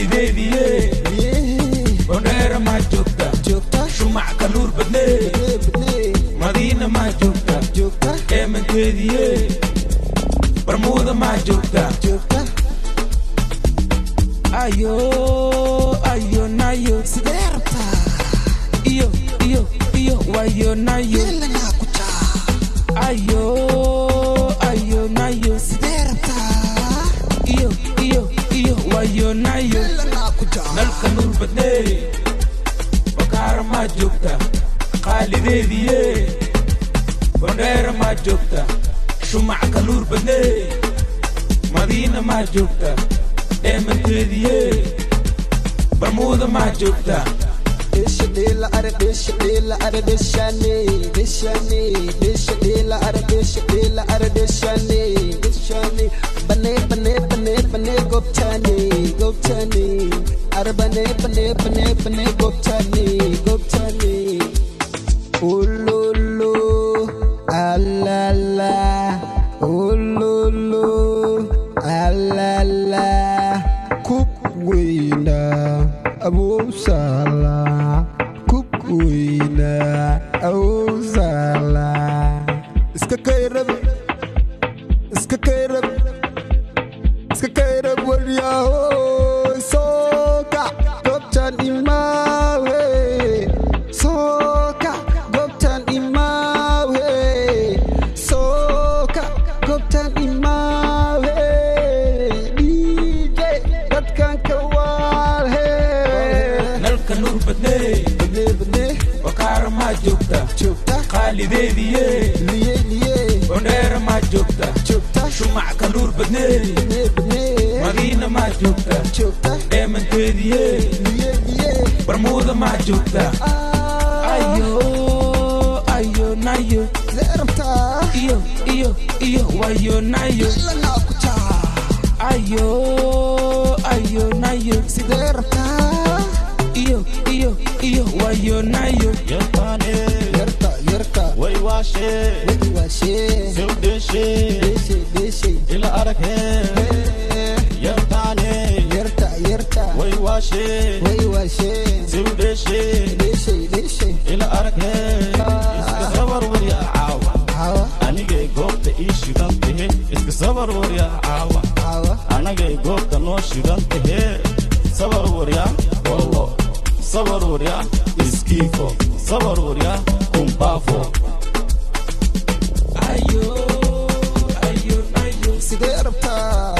qaalideediye Bondheera ma joogta shumac ka nuur badne Madiina ma joogta eemanteediye Barmuuda ma joogta Ayo nayo sidee rabtaa iyo wayo nayo Ayo nayo sidee rabtaa iyo wayo nayo nalka nuur badne Bakaara ma joogta qaalideediye Bondheera ma joogta shumac ka nuur badne Madiina ma joogta eemanteediye Barmuuda ma joogta Deshadela deshane bane goptane Arbane bane goptane Ululu alala Ululu alala Kukwina Abu Salah Kukwina Abu Salah Iska kairab wariyaho Soka Goptan imawe Soka Goptan imawe Soka Goptan imawe DJ Datkan kawal nalka nuur badne Bakaara ma joogta qaalideediye Bondheera ma joogta shumac ka nuur badne Madiina ma joogta eemanteediye Barmuuda ma joogta Ayo nayo iyo wayo nayo Ayo nayo sidee rabtaa iyo wayo nayo yarta way waashe sawdeshe ila araghe yarta way waashe sawdeshe ila araghe iska sabar wariya caawa anigay goobta ii shidan tahe iska sabar wariya caawa anagay goobta noo shidan tahe sabar wariya wallo sabar wariya iskiifo sabar wariya kumbafo Ayo nayo sidee rabtaa